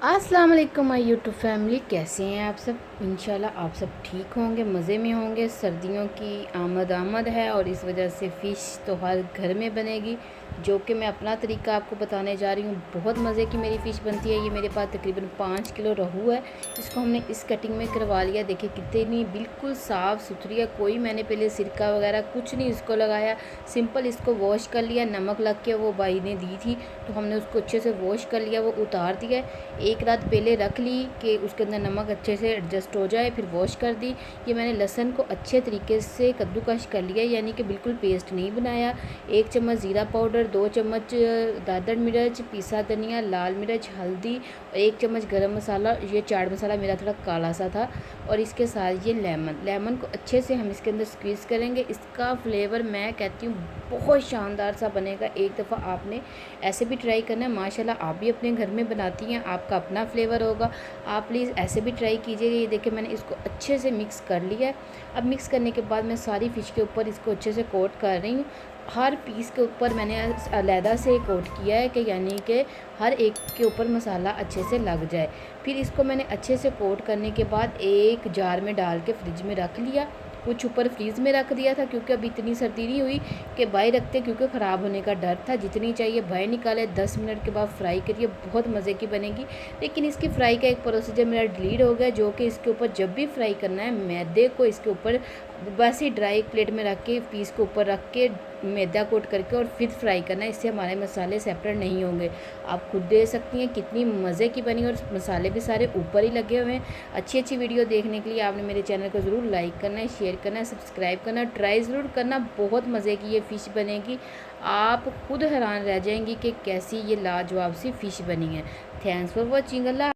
अस्सलाम वालेकुम my YouTube family, कैसे हैं आप सब। इंशाल्लाह आप सब ठीक होंगे, मज़े में होंगे। सर्दियों की आमद है और इस वजह से फ़िश तो हर घर में बनेगी, जो कि मैं अपना तरीका आपको बताने जा रही हूँ। बहुत मज़े की मेरी फ़िश बनती है। ये मेरे पास तकरीबन 5 किलो रहू है। इसको हमने इस कटिंग में करवा लिया। देखिए कितनी बिल्कुल साफ़ सुथरी है। कोई मैंने पहले सिरका वगैरह कुछ नहीं इसको लगाया, सिंपल इसको वॉश कर लिया। नमक लग के वो भाई ने दी थी तो हमने उसको अच्छे से वॉश कर लिया, वो उतार दिया। एक रात पहले रख ली कि उसके अंदर नमक अच्छे से एडजस्ट हो जाए, फिर वॉश कर दी। ये मैंने लहसुन को अच्छे तरीके से कद्दूकश कर लिया, यानी कि बिल्कुल पेस्ट नहीं बनाया। 1 चम्मच ज़ीरा पाउडर, 2 चम्मच दादड़ मिर्च, पिसा धनिया, लाल मिर्च, हल्दी और 1 चम्मच गरम मसाला। ये चाट मसाला मेरा थोड़ा काला सा था। और इसके साथ ये लेमन को अच्छे से हम इसके अंदर स्क्वीज़ करेंगे। इसका फ्लेवर मैं कहती हूँ बहुत शानदार सा बनेगा। एक दफ़ा आपने ऐसे भी ट्राई करना है। माशाल्लाह आप भी अपने घर में बनाती हैं, आपका अपना फ्लेवर होगा। आप प्लीज़ ऐसे भी ट्राई कीजिएगा। ये देखिए मैंने इसको अच्छे से मिक्स कर लिया है। अब मिक्स करने के बाद मैं सारी फ़िश के ऊपर इसको अच्छे से कोट कर रही हूँ। हर पीस के ऊपर मैंने अलहदा से कोट किया है, कि यानी कि हर एक के ऊपर मसाला अच्छे से लग जाए। फिर इसको मैंने अच्छे से कोट करने के बाद एक जार में डाल के फ्रिज में रख लिया। कुछ ऊपर फ्रीज़ में रख दिया था, क्योंकि अभी इतनी सर्दी नहीं हुई कि बाहर रखते, क्योंकि ख़राब होने का डर था। जितनी चाहिए बाहर निकाले, 10 मिनट के बाद फ्राई करिए, बहुत मज़े की बनेगी। लेकिन इसकी फ़्राई का एक प्रोसीजर मेरा डिलीट हो गया, जो कि इसके ऊपर जब भी फ्राई करना है मैदे को इसके ऊपर बस ही ड्राई प्लेट में रख के पीस के ऊपर रख के मैदा कोट करके और फिर फ्राई करना है। इससे हमारे मसाले सेपरेट नहीं होंगे। आप खुद देख सकती हैं कितनी मज़े की बनी, और मसाले भी सारे ऊपर ही लगे हुए हैं। अच्छी अच्छी वीडियो देखने के लिए आपने मेरे चैनल को ज़रूर लाइक करना है, शेयर करना है, सब्सक्राइब करना है, ट्राई ज़रूर करना। बहुत मज़े की ये फ़िश बनेगी, आप खुद हैरान रह जाएंगी कि कैसी ये लाजवाब सी फ़िश बनी है। Thanks for watching. अल्लाह।